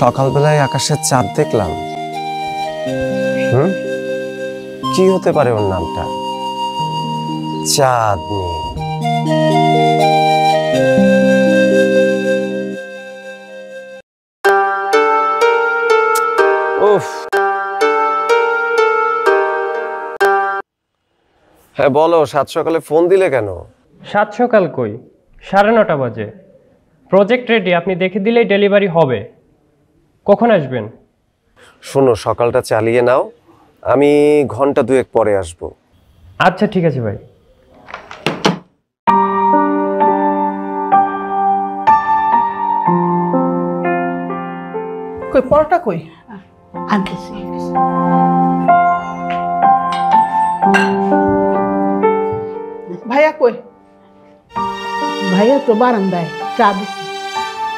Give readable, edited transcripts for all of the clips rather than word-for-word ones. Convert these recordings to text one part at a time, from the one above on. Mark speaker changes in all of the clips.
Speaker 1: সকালবেলায় আকাশের চাঁদ দেখলাম। কি হতে পারে ওর নামটা? চাঁদনি। উফ, হ্যাঁ বলো, সাত সকালে ফোন দিলে কেন?
Speaker 2: সাত সকাল কই, 9:30 বাজে। প্রজেক্ট রেডি, আপনি দেখে দিলেই ডেলিভারি হবে। কখন আসবেন?
Speaker 1: শোনো, সকালটা চালিয়ে নাও, আমি ঘন্টা দুয়েক পরে আসবো।
Speaker 2: আচ্ছা ঠিক আছে ভাই।
Speaker 3: কই পরোটা কই?
Speaker 4: আনতেছি।
Speaker 3: ভাইয়া কই?
Speaker 4: ভাইয়া তো বারান্দায় চা দিচ্ছে।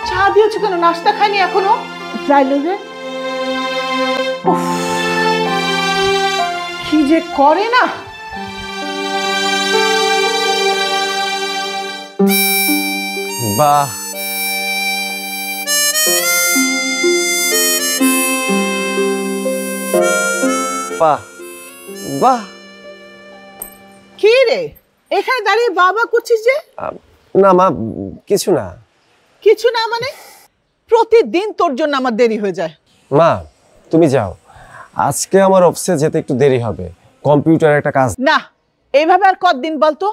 Speaker 3: চা দিয়েছো কেন? নাস্তা খাইনি এখনো?
Speaker 4: চাইলো যে।
Speaker 3: উফ, কি যে করে না।
Speaker 1: বাহ, বাহ, বাহ।
Speaker 3: কি রে এখানে দাঁড়িয়ে বাবা করছিস যে?
Speaker 1: না মা, কিছু না।
Speaker 3: কিছু না মানে? প্রতিদিন তোর জন্য আমার দেরি হয়ে যায়।
Speaker 1: মা তুমি যাও, আজকে আমার অফিসে যেতে একটু দেরি হবে, কম্পিউটারে একটা কাজ।
Speaker 3: না, এইভাবে আর কতদিন বলতো?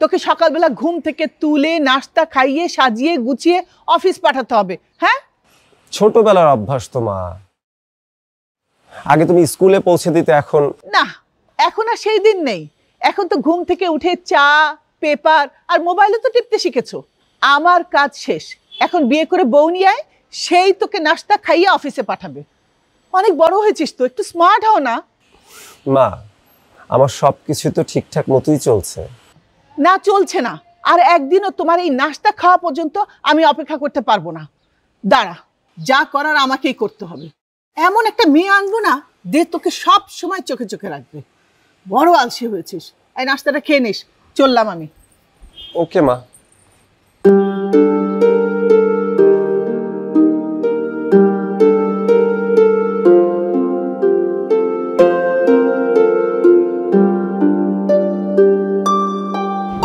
Speaker 3: তোকে সকালবেলা ঘুম থেকে তুলে নাস্তা খাইয়ে সাজিয়ে গুছিয়ে অফিস পাঠাতে হবে। হ্যাঁ,
Speaker 1: ছোটবেলার অভ্যাস তো মা। আগে তুমি স্কুলে পৌঁছে দিতে, এখন
Speaker 3: না, এখন আর সেই দিন নেই। এখন তো ঘুম থেকে উঠে চা, পেপার আর মোবাইলে তো টিপতে শিখেছো। আমার কাজ শেষ, এখন বিয়ে করে বউ নিয়ে আয়, সেই তোকে নাস্তা খাইয়ে অফিসে পাঠাবে। অনেক বড় হয়েছিস তো, একটু স্মার্ট হও না।
Speaker 1: মা, আমার সবকিছু তো ঠিকঠাক মতোই চলছে।
Speaker 3: না চলছে না, আর একদিনও তোমার এই নাস্তা খাওয়া পর্যন্ত আমি অপেক্ষা করতে পারবো না। দাঁড়া, যা করার আমাকেই করতে হবে। এমন একটা মেয়ে আনবো না যে তোকে সব সময় চোখে চোখে রাখবে। বড় আলসি হয়েছিস। এই নাস্তাটা খেয়ে নিস, চললাম আমি।
Speaker 1: ওকে মা।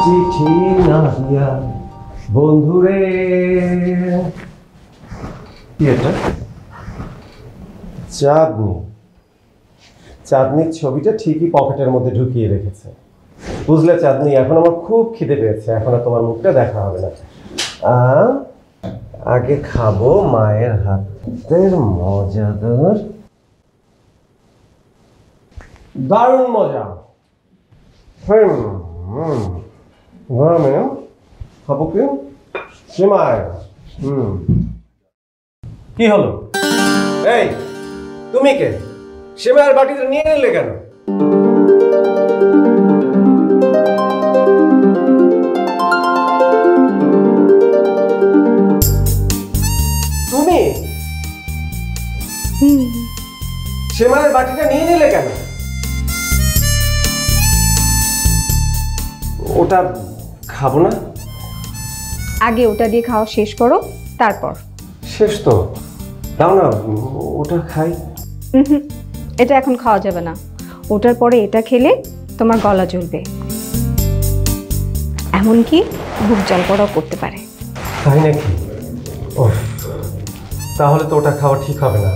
Speaker 1: চিঠি না দিয়া বন্ধুরে। কি এটা? চাঁদনি। চাঁদনির ছবিটা ঠিকই পকেটের মধ্যে ঢুকিয়ে রেখেছে। বুঝলে চাঁদনি, এখন আমার খুব খিদে পেয়েছে, এখন আর তোমার মুখটা দেখা হবে না। আগে খাবো মায়ের হাতের মজাদার, দারুণ মজা। গরমে খাবো কি সেমাই। কি হলো? এই তুমি কে? সেমাইয়ের বাটিতে নিয়ে নিলে কেন? তুমি সেমাইয়ের বাটিটা নিয়ে নিলে কেন? ওটা খাবো না।
Speaker 5: আগে ওটা দিয়ে খাওয়া শেষ করো, তারপর।
Speaker 1: শেষ তো, দাও না ওটা খাই।
Speaker 5: এটা এখন খাওয়া যাবে না, ওটার পরে এটা খেলে তোমার গলা জ্বলবে, এমনকি বুক জ্বাল করাও করতে পারে।
Speaker 1: তাই নাকি? তাহলে তো ওটা খাওয়া ঠিক হবে না।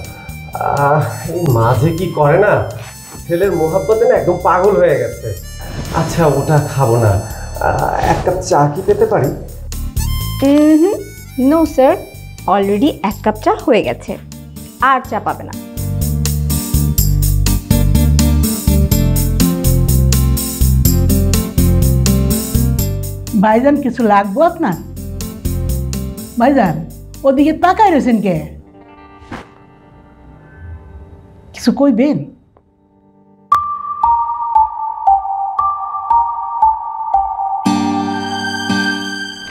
Speaker 1: এই মাঝে কি করে না, ছেলের মোহাব্বতে না একদম পাগল হয়ে গেছে। আচ্ছা ওটা খাবো না, এক কাপ চা কি পেতে পারি?
Speaker 5: নো স্যার, অলরেডি 1 কাপ চা হয়ে গেছে, আর চা পাবে না।
Speaker 4: ভাইজান কিছু লাগবো আপনার? ভাইজান ওদিকে তাকায় রয়েছেন কে? কিছু কইবেন?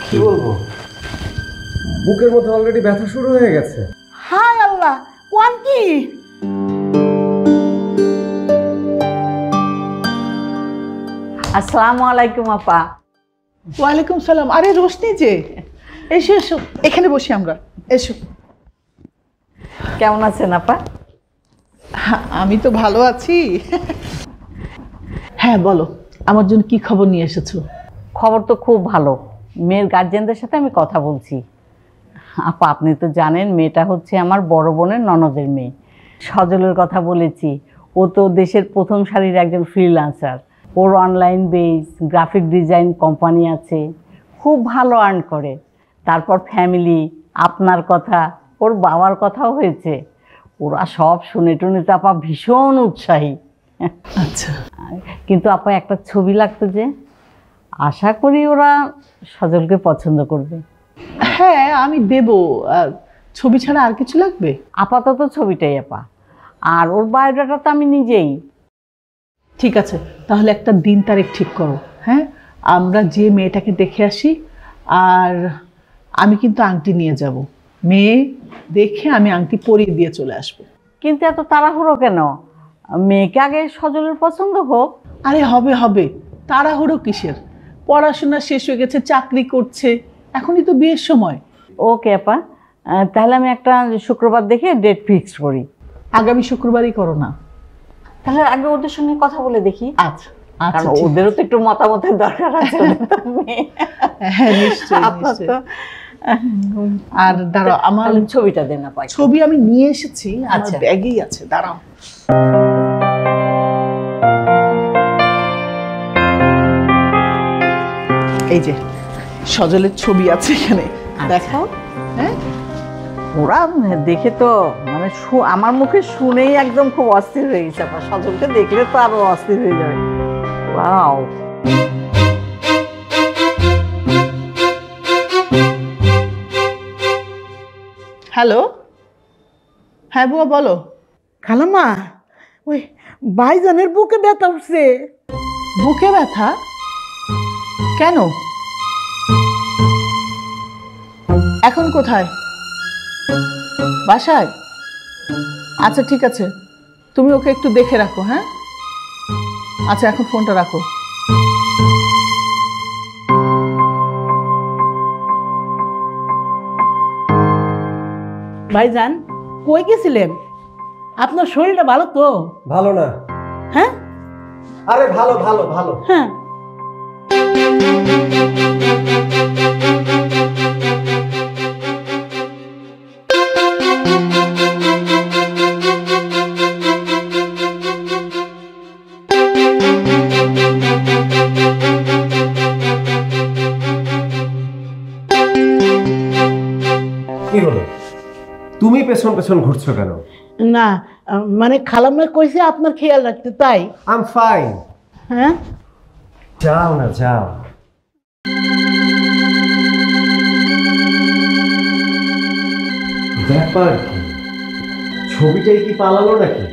Speaker 1: কি বলবো, বুকের মধ্যে অলরেডি ব্যথা শুরু হয়ে গেছে।
Speaker 4: হায় আল্লাহ, কোন কি?
Speaker 6: আসসালামু আলাইকুম আপা।
Speaker 3: ওয়ালাইকুম সালাম। আরে রোশনি যে, এসো এসো, এখানে বসি আমরা, এসো।
Speaker 6: কেমন আছেন আপা?
Speaker 3: আমি তো ভালো আছি। হ্যাঁ বলো, আমার জন্য কি খবর নিয়ে এসেছো?
Speaker 6: খবর তো খুব ভালো। মেয়ের গার্জিয়ানদের সাথে আমি কথা বলছি। আপা আপনি তো জানেন মেয়েটা হচ্ছে আমার বড় বোনের ননদের মেয়ে। সজলের কথা বলেছি, ও তো দেশের প্রথম সারির একজন ফ্রিল্যান্সার। ওর online base graphic design company আছে, খুব ভালো আর্ন করে। তারপর ফ্যামিলি, আপনার কথা, ওর বাবার কথাও হয়েছে। ওরা সব শুনে টুনে তো আপা ভীষণ উৎসাহী।
Speaker 3: আচ্ছা,
Speaker 6: কিন্তু আপা একটা ছবি লাগতো যে, আশা করি ওরা সজলকে পছন্দ করবে।
Speaker 3: হ্যাঁ আমি দেব। ছবি ছাড়া আর কিছু লাগবে?
Speaker 6: আপাতত ছবিটাই আপা, আর ওর বায়োডাটা তো আমি নিজেই।
Speaker 3: ঠিক আছে, তাহলে একটা দিন তারিখ ঠিক করো। হ্যাঁ, আমরা যে মেয়েটাকে দেখে আসি, আর আমি কিন্তু আংটি নিয়ে যাব। মেয়ে দেখে আমি আংটি পরিয়ে দিয়ে চলে আসবো।
Speaker 6: কিন্তু এত তাড়াহুড়ো কেন? মেয়েকে আগে সজলের পছন্দ হোক।
Speaker 3: আরে হবে হবে, তাড়াহুড়ো কিসের? পড়াশোনা শেষ হয়ে গেছে, চাকরি করছে, এখনই তো বিয়ের সময়।
Speaker 6: ওকে আপা, তাহলে আমি একটা শুক্রবার দেখে ডেট ফিক্সড করি।
Speaker 3: আগামী শুক্রবারই করো না?
Speaker 6: তাহলে আগে ওদের সঙ্গে কথা বলে দেখি।
Speaker 3: আচ্ছা
Speaker 6: কারণ
Speaker 3: আচ্ছা, ঠিক
Speaker 6: ওদেরও তো একটু মতামতের দরকার আছে।
Speaker 3: হ্যাঁ নিশ্চয়ই
Speaker 6: আপনার
Speaker 3: নিশ্চয়ই।
Speaker 6: তো
Speaker 3: আর দাঁড়াও, আমার
Speaker 6: তাহলে ছবিটা দেন আপা।
Speaker 3: ছবি আমি নিয়ে এসেছি, আমার
Speaker 6: আচ্ছা।
Speaker 3: ব্যাগেই আছে, দাঁড়াও। এই যে সজলের ছবি আছে এখানে, দেখাও। হ্যাঁ,
Speaker 6: ওরা দেখে তো মানে আমার মুখে শুনেই একদম খুব অস্থির হয়ে গেছে আপা। সজলকে দেখলে তো আরো অস্থির হয়ে যাবে। Wow,
Speaker 3: hello. হ্যাঁ বুয়া বলো।
Speaker 4: খালাম্মা, ওই ভাইজানের বুকে ব্যথা উঠছে।
Speaker 3: বুকে ব্যথা কেন? এখন কোথায়? বাসায়? আচ্ছা ঠিক আছে, তুমি ওকে একটু দেখে রাখো। হ্যাঁ আচ্ছা, এখন ফোনটা রাখো।
Speaker 4: ভাইজান কই গেছিলেন? আপনার শরীরটা ভালো তো?
Speaker 1: ভালো না।
Speaker 4: হ্যাঁ
Speaker 1: আরে ভালো ভালো ভালো।
Speaker 4: হ্যাঁ,
Speaker 1: কি হলো, তুমি পেছন পেছন ঘুরছো কেন?
Speaker 4: না মানে খালাম্মা কইছে আপনার খেয়াল রাখতে, তাই।
Speaker 1: I am fine.
Speaker 4: হ্যাঁ,
Speaker 1: যাও না যাও। ব্যাপার কি, ছবিটাই কি পালালো নাকি?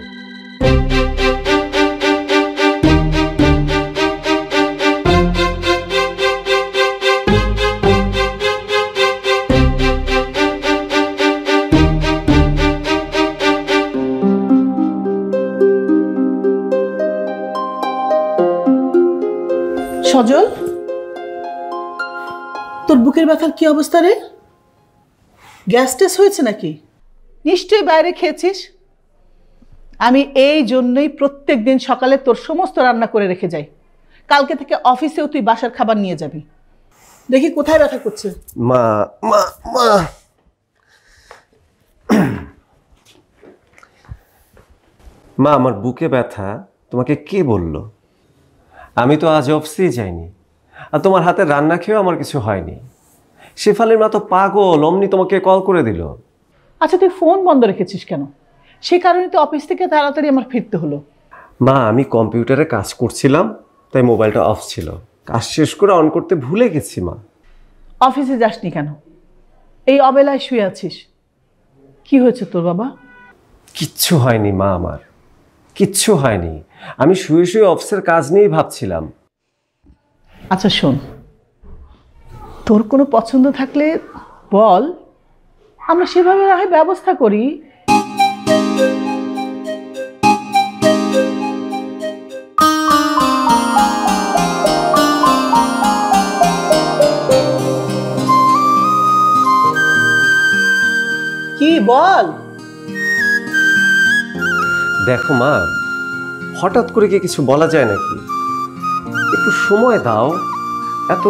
Speaker 3: সজল, তোর বুকের ব্যথার কি অবস্থা রে? গ্যাস টেস হয়েছে নাকি? নিশ্চয়ই বাইরে খেয়েছিস। আমি এই জন্যই প্রত্যেক দিন সকালে তোর সমস্ত রান্না করে রেখে যাই। কালকে থেকে অফিসেও তুই বাসার খাবার নিয়ে যাবি। দেখি কোথায় ব্যথা করছে।
Speaker 1: মা মা মা, মা আমার বুকে ব্যথা তোমাকে কে বলল? আমি তো আজ অফিসেই যাইনি, আর তোমার হাতে রান্না খেয়েও আমার কিছু হয়নি। শেফালির মা তো পাগল, অমনি তোমাকে কল করে দিল।
Speaker 3: আচ্ছা তুই ফোন বন্ধ রেখেছিস কেন? সে কারণে তো অফিস থেকে তাড়াতাড়ি আমার ফিরতে হলো।
Speaker 1: মা আমি কম্পিউটারে কাজ করছিলাম, তাই মোবাইলটা অফ ছিল, কাজ শেষ করে অন করতে ভুলে গেছি। মা
Speaker 3: অফিসে যাসনি কেন? এই অবেলায় শুয়ে আছিস। কি হয়েছে তোর বাবা?
Speaker 1: কিচ্ছু হয়নি মা, আমার কিচ্ছু হয়নি। আমি শুয়ে শুয়ে অফিসের কাজ নিয়েই ভাবছিলাম।
Speaker 3: আচ্ছা শোন, তোর কোনো পছন্দ থাকলে বল, আমরা সেভাবে না হয় ব্যবস্থা করি। কি বল?
Speaker 1: দেখো মা, হঠাৎ করে কি কিছু বলা যায় নাকি? একটু সময় দাও, এত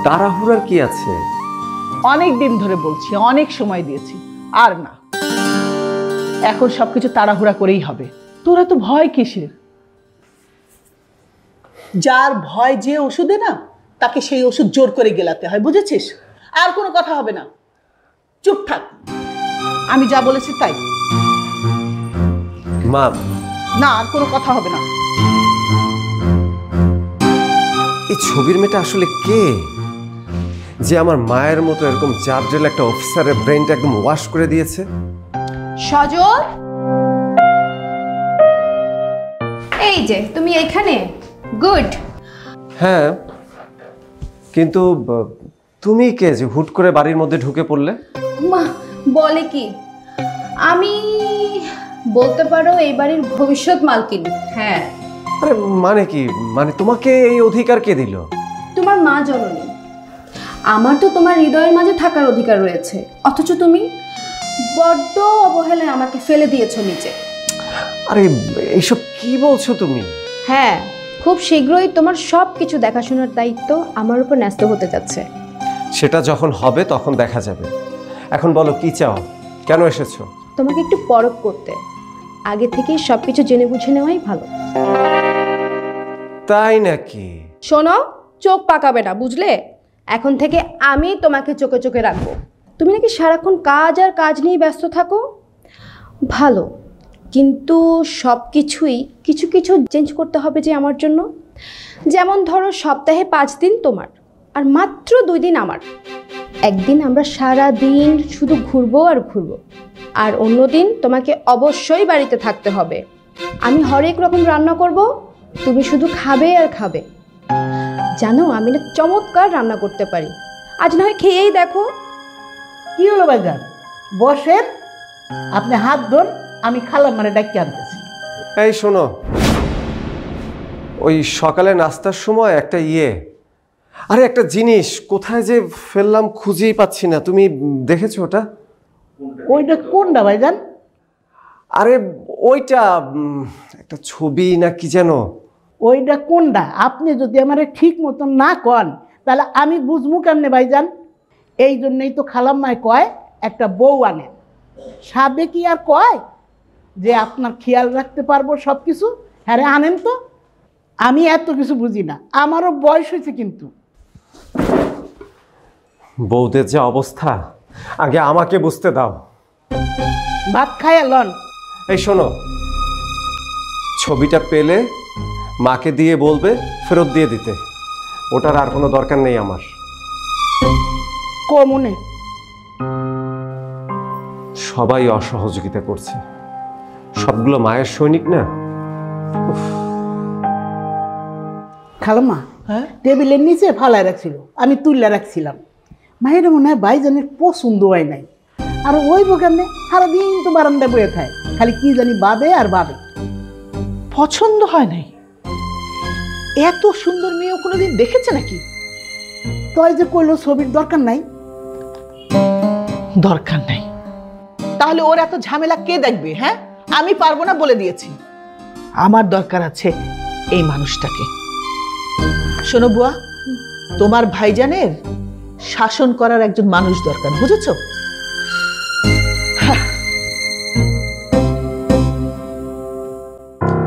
Speaker 1: তাড়াহুড়ার কি আছে?
Speaker 3: অনেক দিন ধরে বলছি, অনেক সময় দিয়েছি, আর না, এখন সবকিছু তাড়াহুড়া করেই হবে। তোরা তো ভয় কিসের? যার ভয় যে ওষুধে না, তাকে সেই ওষুধ জোর করে গেলাতে হয়, বুঝেছিস? আর কোনো কথা হবে না, চুপ থাক। আমি যা বলেছি তাই।
Speaker 1: মা,
Speaker 3: না, আর কোনো কথা হবে না।
Speaker 1: এই ছবির মেয়েটা আসলে কে, যে আমার মায়ের মতো এরকম জাবজেল একটা অফিসারের ব্রেনটা একদম ওয়াশ করে দিয়েছে?
Speaker 5: সজল, এই যে তুমি এখানে, গুড।
Speaker 1: হ্যাঁ, কিন্তু তুমি কে যে হুট করে বাড়ির মধ্যে ঢুকে পড়লে?
Speaker 7: মা বলে কি, আমি বলতে পারো এই বাড়ির ভবিষ্যৎ মালকিন। হ্যাঁ।
Speaker 1: আরে মানে কি, মানে তোমাকে এই অধিকার কে দিল?
Speaker 7: তোমার মা জননী। আমার তো তোমার হৃদয়ের মাঝে থাকার অধিকার রয়েছে, অথচ তুমি বড্ড অবহেলায় আমাকে ফেলে দিয়েছো নিচে।
Speaker 1: আরে এইসব কি বলছো তুমি?
Speaker 7: হ্যাঁ, খুব শীঘ্রই তোমার সব কিছু দেখাশোনার দায়িত্ব আমার উপর ন্যস্ত হতে যাচ্ছে।
Speaker 1: সেটা যখন হবে তখন দেখা যাবে। এখন বলো কি চাও, কেন এসেছো?
Speaker 7: তোমাকে একটু পরখ করতে, আগে থেকেই সব কিছু জেনে বুঝে নেওয়াই ভালো।
Speaker 1: তাই নাকি?
Speaker 7: শোনো, চোখ পাকাবে না, বুঝলে? এখন থেকে আমি তোমাকে চোখে চোখে রাখবো। তুমি নাকি সারাক্ষণ কাজ আর কাজ নিয়ে ব্যস্ত থাকো। ভালো, কিন্তু সব কিছুই কিছু কিছু চেঞ্জ করতে হবে যে আমার জন্য। যেমন ধরো, সপ্তাহে 5 দিন তোমার আর মাত্র 2 দিন আমার। একদিন আমরা সারা দিন শুধু ঘুরবো আর ঘুরবো, আর অন্য দিন তোমাকে অবশ্যই বাড়িতে থাকতে হবে। আমি হরেক রকম রান্না করব, তুমি শুধু খাবে আর খাবে। জানো, আমি না চমৎকার রান্না করতে পারি, আজ না হয় খেয়েই দেখো।
Speaker 4: কি হলো ভাইজান, বসেন, আপনি হাত ধরুন, আমি খালাম্মারে ডাকি আনতেছি।
Speaker 1: এই শোনো, ওই সকালে নাস্তার সময় একটা আরে একটা জিনিস কোথায় যে ফেললাম খুঁজেই পাচ্ছি না, তুমি দেখেছো ওটা?
Speaker 4: ওইটা কোনটা ভাইজান?
Speaker 1: আরে ওইটা একটা ছবি না কি যেন।
Speaker 4: ওইটা কোনটা? আপনি যদি আমারে ঠিক মতন না কন তাহলে আমি বুঝবো কেমনে ভাইজান? এই জন্যই তো খালাম্মায় কয় একটা বউ আনেন। সাবে কি আর কয় যে আপনার খেয়াল রাখতে পারবো সব কিছু? হ্যাঁ রে, আনেন তো। আমি এত কিছু বুঝি না, আমারও বয়স হয়েছে। কিন্তু
Speaker 1: বউদের যে অবস্থা, আগে আমাকে বুঝতে দাও।
Speaker 4: ভাত খাইয়া লন।
Speaker 1: এই শোনো, ছবিটা পেলে মাকে দিয়ে বলবে ফেরত দিয়ে দিতে। ওটার আর কোনো দরকার নেই আমার।
Speaker 4: কমনে
Speaker 1: সবাই অসহযোগিতা করছে, সবগুলো মায়ের সৈনিক না।
Speaker 4: খালাম্মা
Speaker 3: হ্যাঁ,
Speaker 4: টেবিলের নিচে ফালায় রাখছিল, আমি তুললে রাখছিলাম। মায়ের মনে হয় ভাইজানের পছন্দ হয় নাই। আর ওই বোকামে সারাদিন তো বারান্দায় বয়ে থাকে, খালি কি জানি ভাবে আর ভাবে।
Speaker 3: পছন্দ হয় নাই? এত সুন্দর মেয়ে কোনোদিন দেখেছে নাকি?
Speaker 4: তয় যে কইলো ছবির দরকার নাই।
Speaker 3: দরকার নাই? তাহলে ওর এত ঝামেলা কে দেখবে? হ্যাঁ, আমি পারবো না বলে দিয়েছি। আমার দরকার আছে এই মানুষটাকে। শোনো বুয়া, তোমার ভাইজানের শাসন করার একজন মানুষ দরকার, বুঝেছো?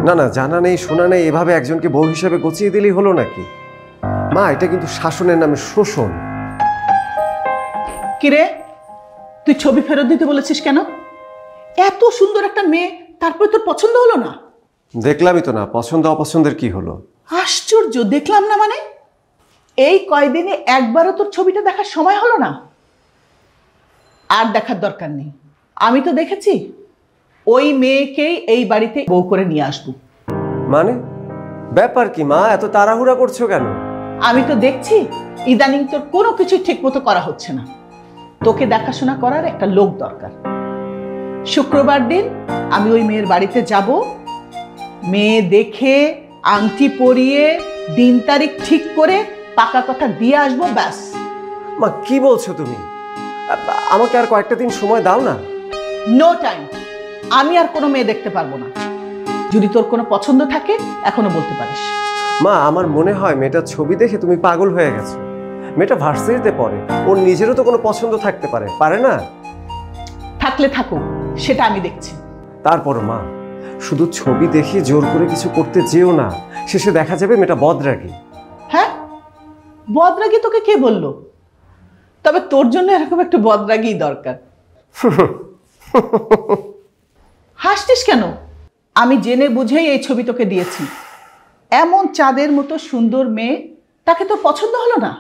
Speaker 1: না না, জানা নেই শোনা নেই এভাবে একজনকে বউ হিসেবে গচিয়ে দিলেই হলো নাকি? মা, এটা কিন্তু শাসনের নামে শোষণ।
Speaker 3: কিরে, তুই ছবি ফেরত দিতে বলেছিস কেন? এত সুন্দর একটা মেয়ে, তারপরে তোর পছন্দ হলো না?
Speaker 1: দেখলামই তো না, পছন্দ অপছন্দের কি হলো?
Speaker 3: আশ্চর্য, দেখলাম না মানে? এই কয়দিনে একবারও তোর ছবিটা দেখার সময় হলো না? আর দেখার দরকার নেই, আমি তো দেখেছি। ওই মেয়েকেই এই বাড়িতে বউ করে নিয়ে আসবো।
Speaker 1: মানে ব্যাপার কি মা, এত তাড়াহুড়া করছো কেন?
Speaker 3: আমি তো দেখছি ইদানিং তোর কোনো কিছু ঠিক মতো করা হচ্ছে না। তোকে দেখাশোনা করার একটা লোক দরকার। শুক্রবার দিন আমি ওই মেয়ের বাড়িতে যাব, মেয়ে দেখে আংটি পরিয়ে দিন তারিখ ঠিক করে পাকা কথা দিয়ে আসবো, ব্যাস।
Speaker 1: মা কি বলছো তুমি? আমাকে আর কয়েকটা দিন সময় দাও না।
Speaker 3: No time. আমি আর কোনো মেয়ে দেখতে পারবো না। যদি তোর কোনো পছন্দ থাকে এখনো বলতে পারিস।
Speaker 1: মা, আমার মনে হয় মেয়েটার ছবি দেখে তুমি পাগল হয়ে গেছো। মেয়েটা ভার্সিটিতে পড়ে, ওর নিজেরও তো কোনো পছন্দ থাকতে পারে, পারে না?
Speaker 3: থাকলে থাকুক, সেটা আমি দেখছি।
Speaker 1: তারপর মা, শুধু ছবি দেখে জোর করে কিছু করতে যেও না, শেষে দেখা যাবে মেয়েটা বদরাগী।
Speaker 3: হ্যাঁ, বদরাগী তোকে কে বললো? তবে তোর জন্য এরকম একটু বদরাগী দরকার। হাসছিস কেন? আমি জেনে বুঝেই এই ছবি তোকে দিয়েছি। এমন চাঁদের মতো সুন্দর মেয়ে, তাকে তোর পছন্দ হলো না?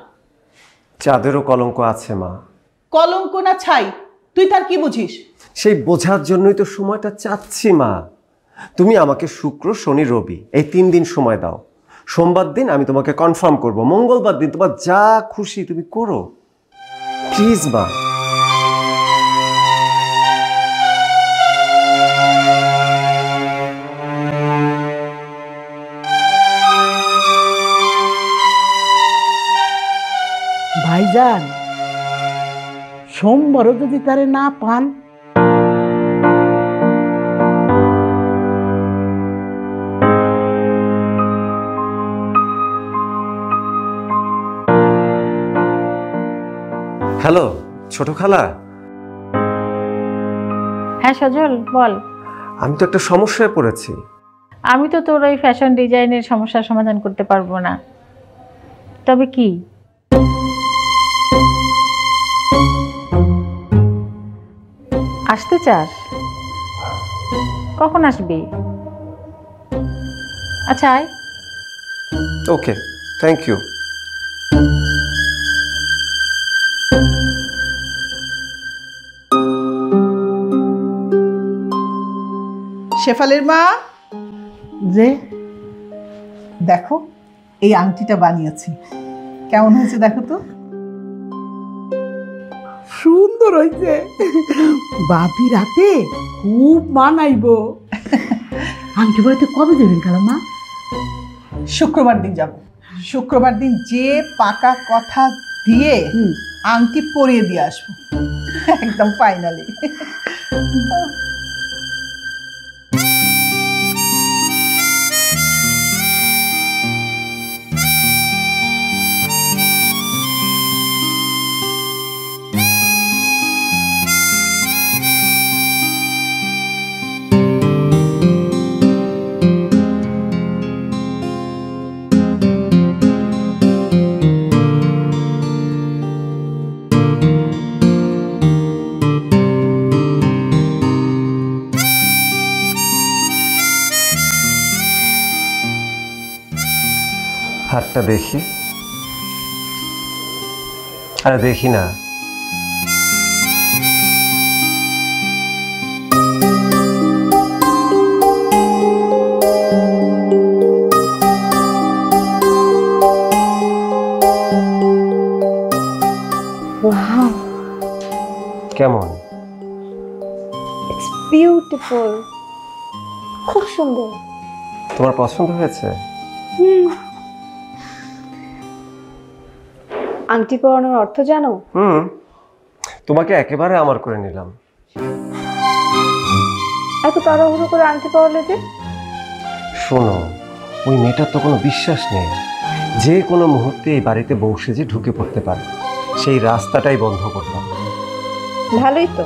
Speaker 1: চাঁদেরও কলঙ্ক আছে মা।
Speaker 3: কলঙ্ক না ছাই, তুই তার কি বুঝিস?
Speaker 1: সেই বোঝার জন্যই তো সময়টা চাচ্ছি মা। তুমি আমাকে শুক্র, শনি, রবি এই 3 দিন সময় দাও। সোমবার দিন আমি তোমাকে কনফার্ম করব, মঙ্গলবার দিন তোমার যা খুশি তুমি করো, প্লিজ মা।
Speaker 4: ভাইজান, সোমবারও যদি তারে না পান,
Speaker 1: হ্যালো ছোট খালা।
Speaker 6: হ্যাঁ সজল, বল।
Speaker 1: আমি তো একটা সমস্যায় পড়েছি।
Speaker 6: আমি তো তোর ওই ফ্যাশন ডিজাইনের সমস্যার সমাধান করতে পারবো না। তবে কি? আসতে চাস? কখন আসবি? আচ্ছা আয়।
Speaker 1: ওকে, থ্যাংক ইউ।
Speaker 3: শেফালির মা,
Speaker 4: যে
Speaker 3: দেখো এই আংটিটা বানিয়েছি, কেমন হয়েছে দেখো তো।
Speaker 4: সুন্দর হয়েছে, বাপি রাতে খুব মানাইব। আংটি বাড়িতে কবে দেবেন খালাম্মা?
Speaker 3: শুক্রবার দিন যাব। শুক্রবার দিন যে পাকা কথা দিয়ে আংটি পরিয়ে দিয়ে আসবো, একদম ফাইনালি।
Speaker 1: হাতটা দেখি। আরে দেখি না।
Speaker 7: ওয়াও,
Speaker 1: কেমন?
Speaker 7: ইটস বিউটিফুল, খুব সুন্দর।
Speaker 1: তোমার পছন্দ হয়েছে?
Speaker 7: আংটি পরানোর অর্থ জানো?
Speaker 1: তোমাকে একেবারে আমার করে নিলাম।
Speaker 7: এত তাড়াহুড়ো করে আংটি পরালে যে?
Speaker 1: শোনো, ওই মেয়েটার তো কোনো বিশ্বাস নেই, যে কোনো মুহূর্তে এই বাড়িতে বউ সেজে ঢুকে পড়তে পারে। সেই রাস্তাটাই বন্ধ করলাম।
Speaker 7: ভালোই তো,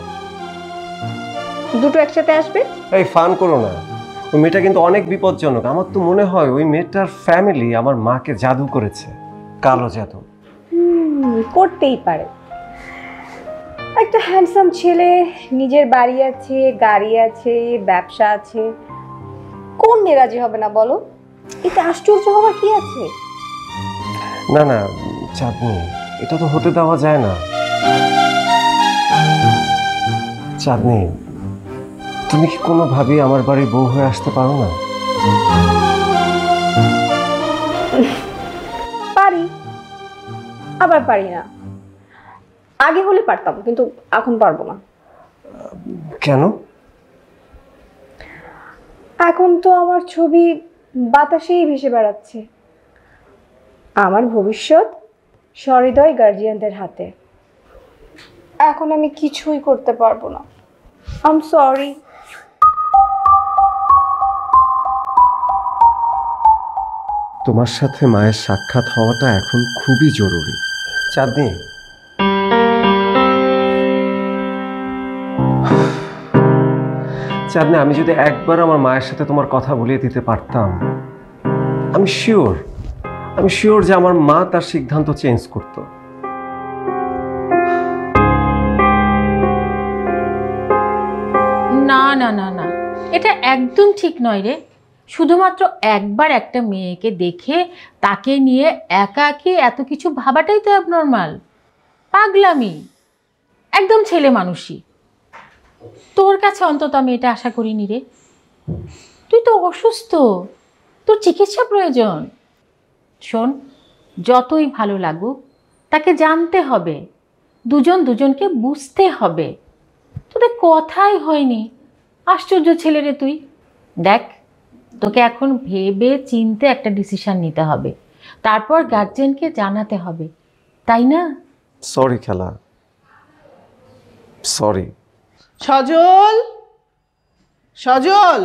Speaker 7: দুটো একসাথে আসবে।
Speaker 1: এই ফান করো না, ওই মেয়েটা কিন্তু অনেক বিপজ্জনক। আমার তো মনে হয় ওই মেয়েটার ফ্যামিলি আমার মাকে জাদু করেছে, কালো জাদু।
Speaker 7: করতেই পারে। একটা হ্যান্ডসাম ছেলে, নিজের বাড়ি আছে, গাড়ি আছে, ব্যবসা আছে, কোন মেয়ে রাজি হবে না বলো? এতে আশ্চর্য হওয়ার কি আছে?
Speaker 1: না না চাঁদনি, এটা তো হতে দেওয়া যায় না। চাঁদনি, তুমি কি কোনোভাবেই আমার বাড়ির বউ হয়ে আসতে পারো না?
Speaker 7: পারি, আবার পারি না। আগে হলে পারতাম, কিন্তু এখন পারবো না।
Speaker 1: কেন?
Speaker 7: এখন তো আমার ছবি বাতাসেই ভেসে বেড়াচ্ছে। আমার ভবিষ্যৎ সহৃদয় গার্জিয়ানদের হাতে। এখন আমি কিছুই করতে পারবো না। I am sorry.
Speaker 1: তোমার সাথে মায়ের সাক্ষাৎ হওয়াটা এখন খুবই জরুরি। চাঁদনি, চাঁদনি, আমি যদি একবার আমার মায়ের সাথে তোমার কথা বলিয়ে দিতে পারতাম, আমি শিওর যে আমার মা তার সিদ্ধান্ত চেঞ্জ করতো।
Speaker 8: না না না না, এটা একদম ঠিক নয় রে। শুধুমাত্র একবার একটা মেয়েকে দেখে তাকে নিয়ে একাকী এত কিছু ভাবাটাই তো অ্যাবনর্মাল, পাগলামি, একদম ছেলে মানুষই। তোর কাছে অন্তত আমি এটা আশা করিনি রে। তুই তো অসুস্থ, তোর চিকিৎসা প্রয়োজন। শোন, যতই ভালো লাগুক তাকে জানতে হবে, দুজন দুজনকে বুঝতে হবে। তোদের কথাই হয়নি, আশ্চর্য ছেলে রে তুই। দেখ, তোকে এখন ভেবে চিনতে একটা ডিসিশন নিতে হবে, তারপর গার্জেনকে জানাতে হবে, তাই না?
Speaker 1: সরি খালা, সরি।
Speaker 3: সজল, সজল,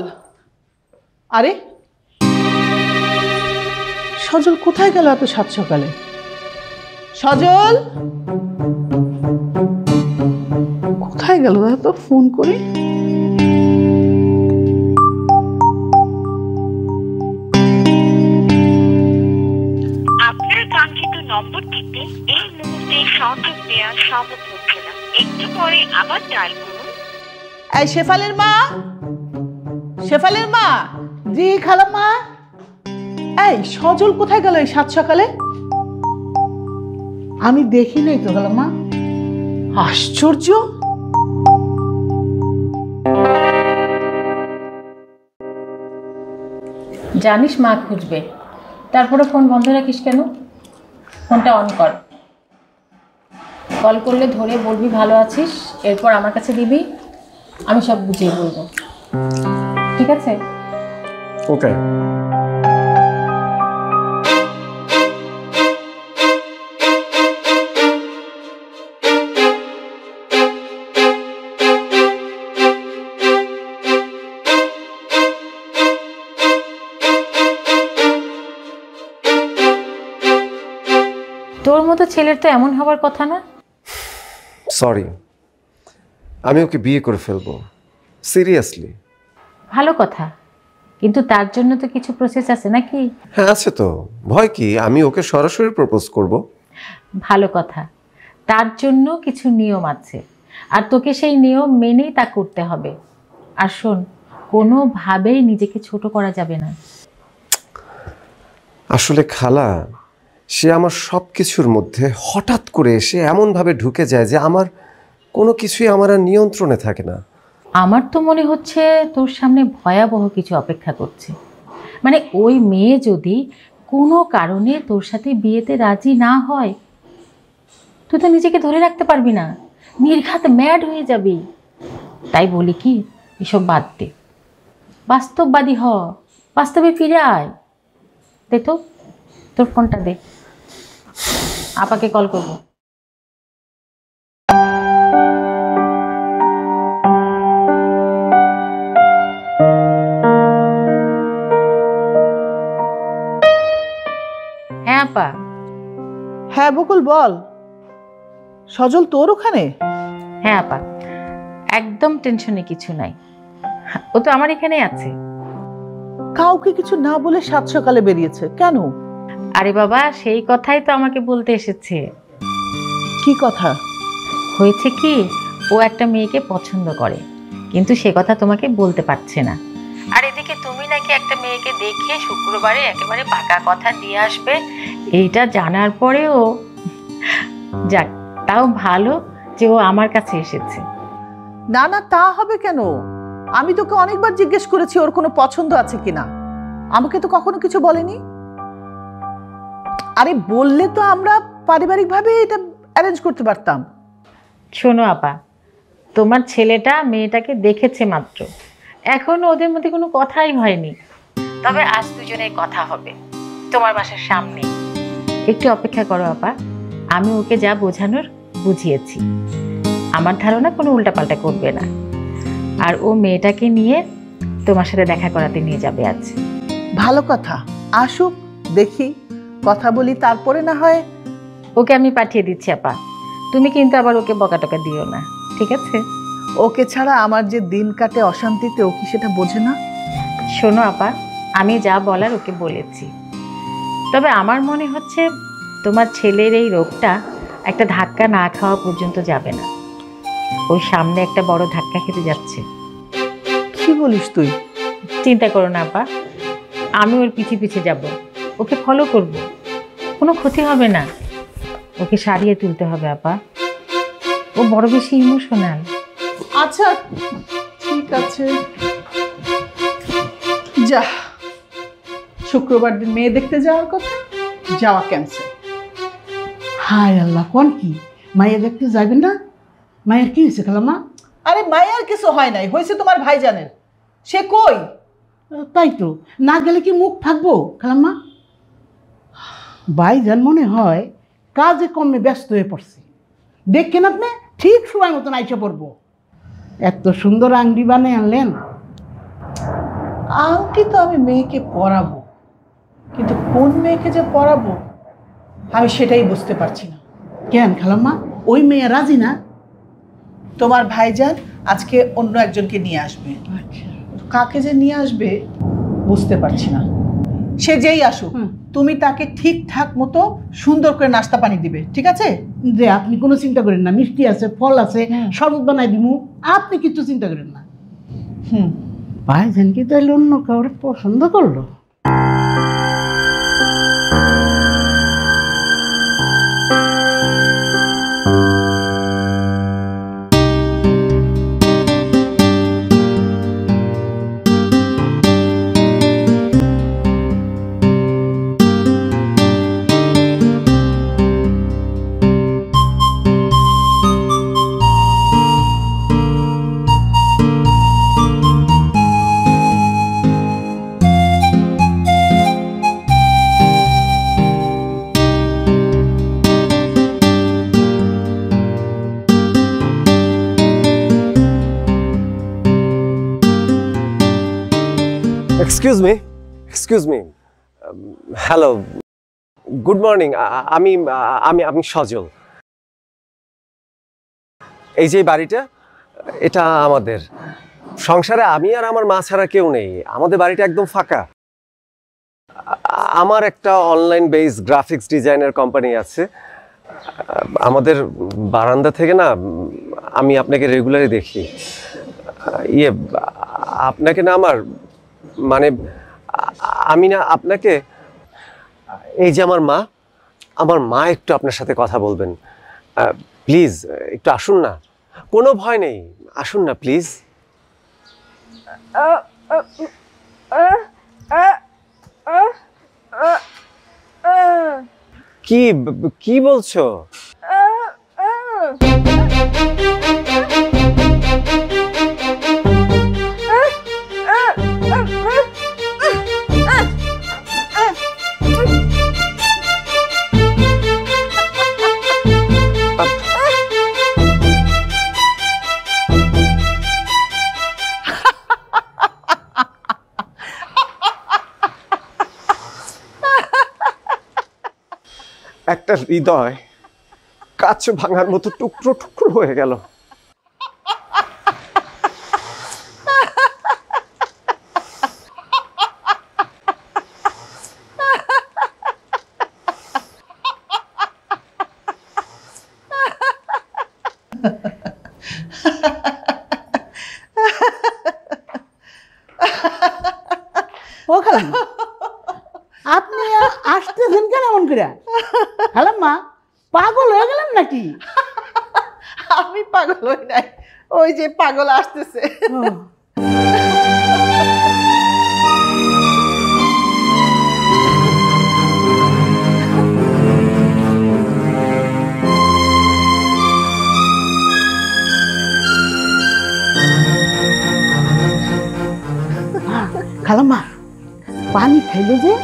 Speaker 3: আরে সজল কোথায় গেল এত সাত সকালে? সজল কোথায় গেল? তো ফোন করি।
Speaker 9: আপনার কাঙ্ক্ষিত নম্বরটিতে এই মুহূর্তে সংযোগ দেওয়া সম্ভব হচ্ছে না, একটু পরে আবার ডায়াল করুন।
Speaker 3: এই শেফালের মা, শেফালের মা।
Speaker 4: জি খালাম্মা।
Speaker 3: এই সজল কোথায় গেল এই সাত সকালে?
Speaker 4: আমি দেখি নাই তো খালাম্মা।
Speaker 3: আশ্চর্য।
Speaker 8: জানিস মা খুঁজবে, তারপরে ফোন বন্ধ রাখিস কেন? ফোনটা অন কর, কল করলে ধরে বলবি ভালো আছিস, এরপর আমার কাছে দিবি, আমি সব বুঝিয়ে বলবো, ঠিক আছে?
Speaker 1: ওকে।
Speaker 8: তোর মতো ছেলের তো এমন হবার কথা না।
Speaker 1: সরি, আমি ওকে বিয়ে করে ফেলবো, সিরিয়াসলি।
Speaker 8: ভালো কথা, কিন্তু তার জন্য তো কিছু প্রসেস আছে নাকি?
Speaker 1: হ্যাঁ আছে তো, ভয় কি? আমি ওকে সরাসরি প্রপোজ করব।
Speaker 8: ভালো কথা, তার জন্য কিছু নিয়ম আছে, আর তোকে সেই নিয়ম মেনেই তা করতে হবে। আর শোন, কোনোভাবেই নিজেকে ছোট করা যাবে না।
Speaker 1: আসলে খালা, সে আমার সব কিছুর মধ্যে হঠাৎ করে এসে এমনভাবে ঢুকে যায় যে আমার কোনো কিছুই আমার আর নিয়ন্ত্রণে থাকে না।
Speaker 8: আমার তো মনে হচ্ছে তোর সামনে ভয়াবহ কিছু অপেক্ষা করছে। মানে ওই মেয়ে যদি কোনো কারণে তোর সাথে বিয়েতে রাজি না হয়, তুই তো নিজেকে ধরে রাখতে পারবি না, নির্ঘাত ম্যাড হয়ে যাবি। তাই বলি কি, এসব বাদ দে, বাস্তববাদী হ, বাস্তবে ফিরে আয়। দে তো তোর ফোনটা দে, আপাকে কল করবো। হ্যাঁ আপা।
Speaker 3: হ্যাঁ বকুল বল। সজল তোর ওখানে?
Speaker 8: হ্যাঁ আপা, একদম টেনশনে কিছু নাই, ও তো আমার এখানেই আছে।
Speaker 3: কাউকে কিছু না বলে সাত সকালে বেরিয়েছে কেন?
Speaker 8: আরে বাবা, সেই কথাই তো আমাকে বলতে এসেছে।
Speaker 3: কি কথা?
Speaker 8: হয়েছে কি, ও একটা মেয়েকে পছন্দ করে, কিন্তু সে কথা তোমাকে বলতে পারছে না। আর এদিকে তুমি নাকি একটা মেয়েকে দেখে শুক্রবারে একেবারে পাকা কথা দিয়ে আসবে, এইটা জানার পরেও যাক, তাও ভালো যে ও আমার কাছে এসেছে।
Speaker 3: না না, তা হবে কেন? আমি তোকে অনেকবার জিজ্ঞেস করেছি ওর কোনো পছন্দ আছে কিনা, আমাকে তো কখনো কিছু বলেনি। আরে বললে তো আমরা পারিবারিকভাবে এটা অ্যারেঞ্জ করতে পারতাম।
Speaker 8: শোনো আপা, তোমার ছেলেটা মেয়েটাকে দেখেছে মাত্র, এখনো ওদের মধ্যে কোনো কথাই হয়নি। তবে আজ দুজনের কথা হবে তোমার বাসার সামনে। একটু অপেক্ষা করো আপা, আমি ওকে যা বোঝানোর বুঝিয়েছি। আমার ধারণা কোনো উল্টাপাল্টা করবে না। আর ও মেয়েটাকে নিয়ে তোমার সাথে দেখা করাতে নিয়ে যাবে আজ।
Speaker 3: ভালো কথা, আসুক, দেখি, কথা বলি, তারপরে না হয়।
Speaker 8: ওকে আমি পাঠিয়ে দিচ্ছি আপা, তুমি কিন্তু আবার ওকে বকাটকা দিও না, ঠিক আছে?
Speaker 3: ওকে ছাড়া আমার যে দিন কাটে অশান্তিতে, ও কি সেটা বোঝে না?
Speaker 8: শোনো আপা, আমি যা বলার ওকে বলেছি, তবে আমার মনে হচ্ছে তোমার ছেলের এই রোগটা একটা ধাক্কা না খাওয়া পর্যন্ত যাবে না। ওই সামনে একটা বড় ধাক্কা খেতে যাচ্ছে।
Speaker 3: কি বলিস তুই?
Speaker 8: চিন্তা করো না আপা, আমি ওর পিছে পিছে যাব, ওকে ফলো করব, কোনো ক্ষতি হবে না। ওকে সারিয়ে তুলতে হবে আপা, ও বড় বেশি ইমোশনাল।
Speaker 3: আচ্ছা ঠিক আছে, যা। শুক্রবার দিন মেয়ে দেখতে যাওয়ার কথা, যাওয়া ক্যান্সেল।
Speaker 4: হায় আল্লাহ, কোন কি মাইয়া দেখতে যাবেন না? মায়ের কি হয়েছে খালাম্মা?
Speaker 3: আরে মায়ের কিছু হয় নাই, হয়েছে তোমার ভাইজানের। সে কই?
Speaker 4: তাই তো, না গেলে কি মুখ থাকবো খালাম্মা? ভাইজান মনে হয় কাজে কমে ব্যস্ত হয়ে পড়ছে। দেখেন আপনি ঠিক সময় মতন আইসা পড়বো। এত সুন্দর আংটি বানিয়ে আনলেন।
Speaker 3: আংটি তো আমি মেয়েকে পরাবো, কিন্তু কোন মেয়েকে যে পরাবো আমি সেটাই বুঝতে পারছি না।
Speaker 4: কেন খালাম্মা, ওই মেয়ে রাজি না?
Speaker 3: তোমার ভাইজান আজকে অন্য একজনকে নিয়ে আসবে, কাকে যে নিয়ে আসবে বুঝতে পারছি না। সে যেই আসুক, তুমি তাকে ঠিকঠাক মতো সুন্দর করে নাস্তা পানি দিবে, ঠিক আছে?
Speaker 4: যে আপনি কোনো চিন্তা করেন না, মিষ্টি আছে, ফল আছে, শরবত বানাই দিমু, আপনি কিছু চিন্তা করেন না। ভাইজান কি তাইলে অন্য কাউরে পছন্দ করলো?
Speaker 1: Excuse me, hello, good morning. আমি আমি আমি সজল। এই যে বাড়িটা, এটা আমাদের সংসারে আমি আর আমার মা ছাড়া কেউ নেই। আমাদের বাড়িটা একদম ফাঁকা। আমার একটা অনলাইন বেস গ্রাফিক্স ডিজাইনের কোম্পানি আছে। আমাদের বারান্দা থেকে না আমি আপনাকে রেগুলারই দেখি। আপনাকে না আমার মানে আমি না আপনাকে, এই যে আমার মা একটু আপনার সাথে কথা বলবেন প্লিজ। একটু আসুন না, কোনো ভয় নেই, আসুন না প্লিজ। কি বলছো? একটা হৃদয় কাঁচ ভাঙার মতো টুকরো টুকরো হয়ে গেল।
Speaker 4: ও খালাম্মা, আপনি আসতেছেন কেন এমন করে? খালাম্মা পাগল হয়ে গেলেন নাকি?
Speaker 3: আমি পাগল হই নাই, ওই যে পাগল আসতেছে।
Speaker 4: খালাম্মা পানি খাইলো যে?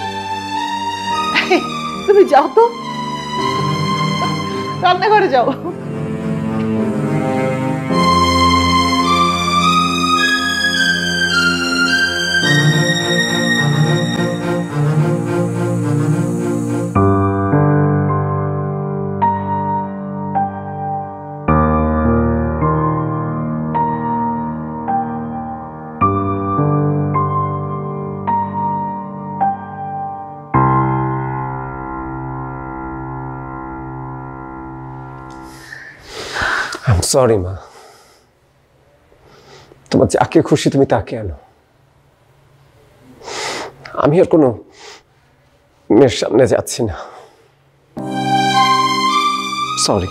Speaker 3: তুমি যাও তো, রান্নাঘরে যাও।
Speaker 1: আই এম সরি মা, তোমার যাকে খুশি তুমি তাকে আনো। আমি আর কোনো মেয়ের সামনে যাচ্ছি না। সরি।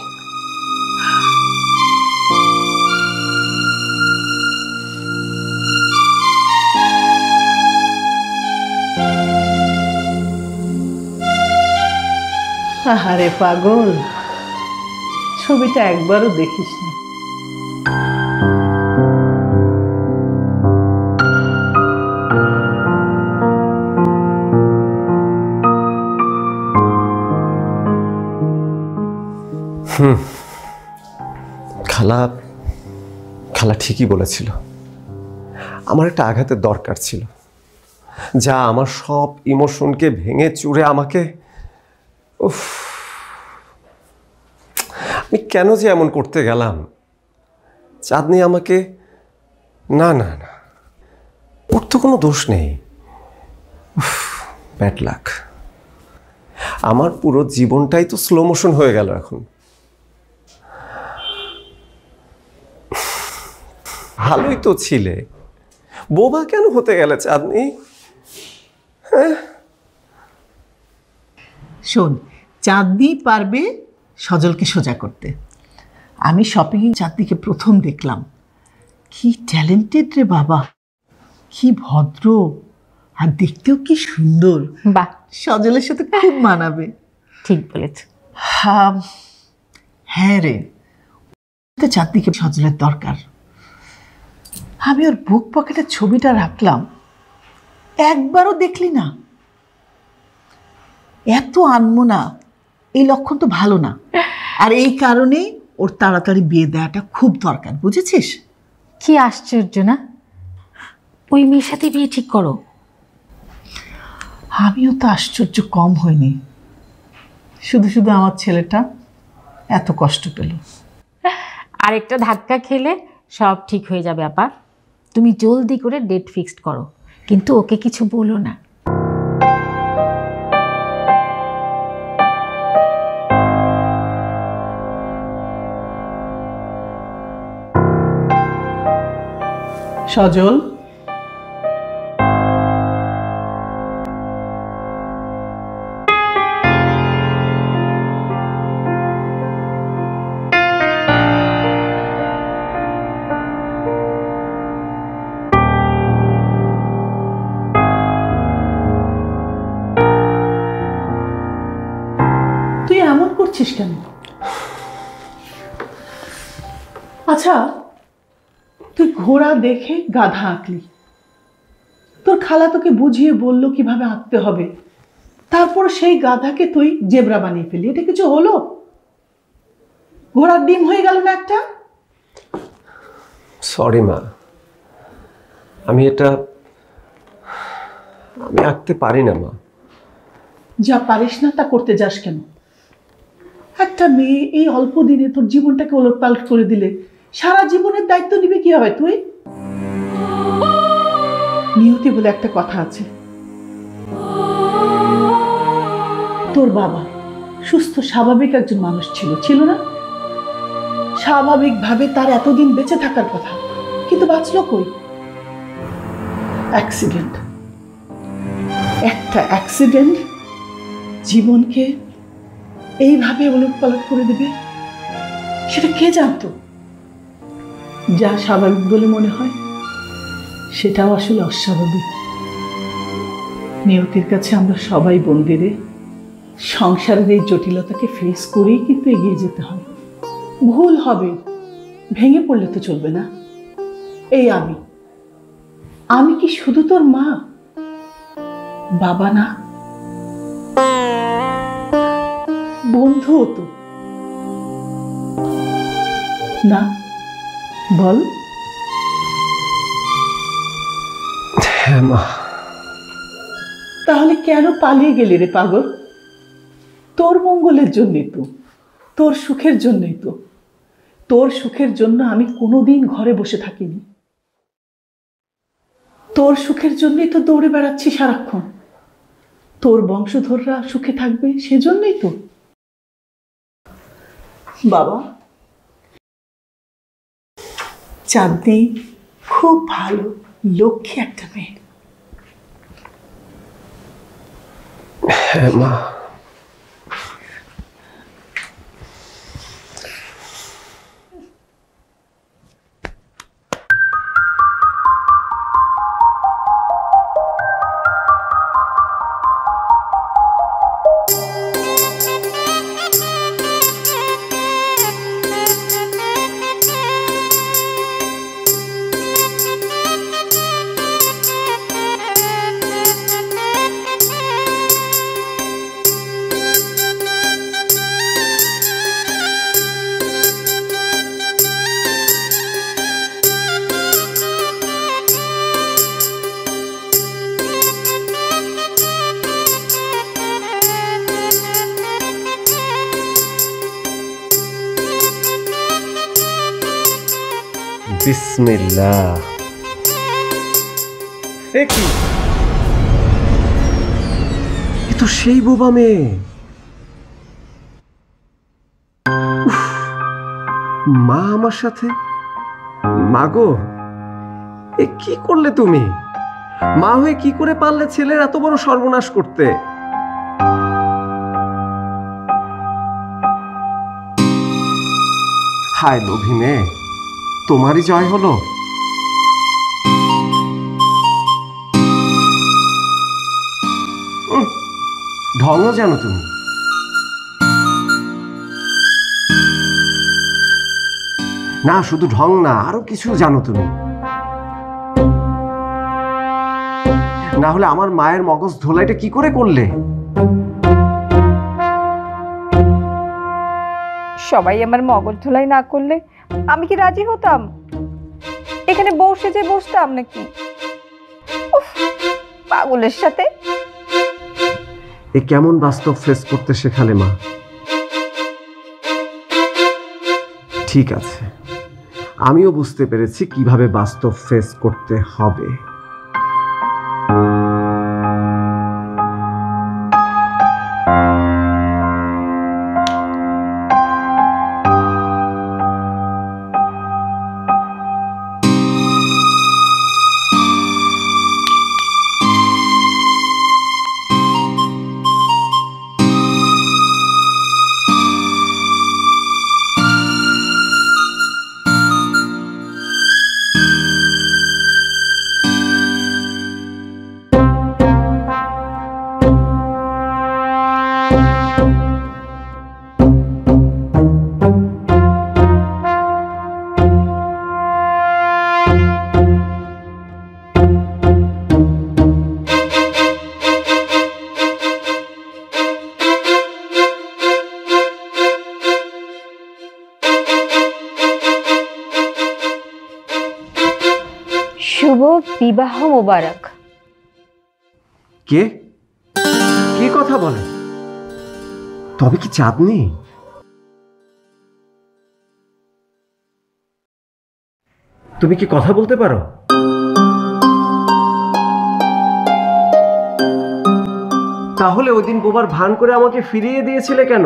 Speaker 3: আরে পাগল, ছবিটা একবারও দেখিস না।
Speaker 1: খালা খালা ঠিকই বলেছিল, আমার একটা আঘাতের দরকার ছিল, যা আমার সব ইমোশনকে ভেঙে চুরে আমাকে, উফ, আমি কেন যে এমন করতে গেলাম। চাঁদনি আমাকে, না না না, ওর তো কোনো দোষ নেই। Bad luck. আমার পুরো জীবনটাই তো স্লো মোশন হয়ে গেল এখন। ভালোই তো ছিলে, বোবা কেন হতে গেলে চাঁদনি? হ্যাঁ,
Speaker 3: শোন, চাঁদনি পারবে সজলকে সোজা করতে। আমি শপিংয়ে চাঁদনিকে প্রথম দেখলাম, কি ট্যালেন্টেড রে বাবা, কি ভদ্র, আর দেখতেও কি সুন্দর।
Speaker 8: বাহ,
Speaker 3: সজলের সাথে খুব মানাবে।
Speaker 8: ঠিক বলেছ।
Speaker 3: হ্যাঁ রে, চাঁদনিকে সজলের দরকার। আমি ওর বুক পকেটের ছবিটা রাখলাম, একবারও দেখলি না। এত আনমনা, এই লক্ষণ তো ভালো না। আর এই কারণেই ওর তাড়াতাড়ি বিয়ে দেওয়াটা খুব দরকার, বুঝেছিস?
Speaker 8: কি আশ্চর্য না, ওই মেয়ের সাথে বিয়ে ঠিক করো।
Speaker 3: আমিও তো আশ্চর্য কম হয়নি, শুধু শুধু আমার ছেলেটা এত কষ্ট পেল।
Speaker 8: আরেকটা ধাক্কা খেলে সব ঠিক হয়ে যাবে আপা। তুমি জলদি করে ডেট ফিক্সড করো, কিন্তু ওকে কিছু বলো না।
Speaker 3: সজল, তুই এমন করছিস কেন? আচ্ছা, তুই ঘোড়া দেখে গাধা আঁকলি, তোর খালা তোকে বুঝিয়ে বললো কিভাবে আঁকতে হবে, তারপর সেই গাধাকে তুই জেব্রা বানিয়ে ফেললি। এটা কিছু হলো? ঘোড়ার ডিম হয়ে গেল না একটা?
Speaker 1: সরি মা, আমি আঁকতে পারি না মা।
Speaker 3: যা পারিস না তা করতে যাস কেন? একটা মেয়ে এই অল্প দিনে তোর জীবনটাকে ওলটপালট করে দিলে সারা জীবনের দায়িত্ব নিবে কি হবে তুই? নিয়তি বলে একটা কথা আছে, তোর বাবা সুস্থ স্বাভাবিক একজন মানুষ ছিল না? স্বাভাবিকভাবে তার এতদিন বেঁচে থাকার কথা, কিন্তু বাঁচলো কই? অ্যাক্সিডেন্ট। একটা অ্যাক্সিডেন্ট জীবনকে এইভাবে ওলটপালট করে দেবে, সেটা কে জানতো? যা স্বাভাবিক বলে মনে হয় সেটাও আসলে অস্বাভাবিক। নিয়তির কাছে আমরা সবাই বন্দী রে। সংসারের এই জটিলতাকে ফেস করেই কিন্তু এগিয়ে যেতে হয়। ভুল হবে, ভেঙে পড়লে তো চলবে না। এই আমি কি শুধু তোর মা, বাবা না, বন্ধুও তো না? বল।
Speaker 1: হ্যাঁ মা।
Speaker 3: তাহলে কেন পালিয়ে গেলি রে পাগল? তোর মঙ্গলের জন্যই তো, তোর সুখের জন্যই তো। তোর সুখের জন্য আমি কোনোদিন ঘরে বসে থাকিনি, তোর সুখের জন্যই তো দৌড়ে বেড়াচ্ছি সারাক্ষণ। তোর বংশধররা সুখে থাকবে সেজন্যই তো। বাবা, চাঁদনি খুব ভালো, লক্ষ্মী একটা মেয়ে।
Speaker 1: হ্যাঁ মা। বিসমিল্লাহ। এ কি? এ তো সেই বোবা মেয়ে। উফ, মা আমার সাথে? মাগো, এ কি করলে তুমি? মা হয়ে কি করে পারলে ছেলের এত বড় সর্বনাশ করতে? হায় লোভী মেয়ে, তোমারই জয় হলো। ঢঙও জানো তুমি। না শুধু ঢং না, আরো কিছু জানো তুমি। না হলে আমার মায়ের মগজ ধোলাইটা কি করে করলে?
Speaker 5: সবাই আমার মগজ ধোলাই না করলে আমি কি রাজি হতাম? এখানে বসে যে বসতাম নাকি? উফ, পাগলের সাথে।
Speaker 1: এ কেমন বাস্তব ফেস করতে শেখালে মা? ঠিক আছে, আমিও বুঝতে পেরেছি কিভাবে বাস্তব ফেস করতে হবে।
Speaker 5: শুভ বিবাহ মোবারক।
Speaker 1: কে কি কথা বলে? তবে কি চাঁদনি? তুমি কি কথা বলতে পারো? তাহলে ওই দিন বোবার ভান করে আমাকে ফিরিয়ে দিয়েছিলে কেন?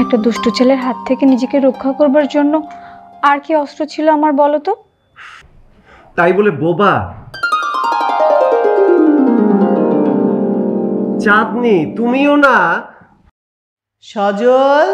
Speaker 5: একটা দুষ্টু ছেলের হাত থেকে নিজেকে রক্ষা করবার জন্য আর কি অস্ত্র ছিল আমার বলো তো?
Speaker 1: তাই বলে বোবা? চাঁদনি তুমিও না?
Speaker 3: সজল,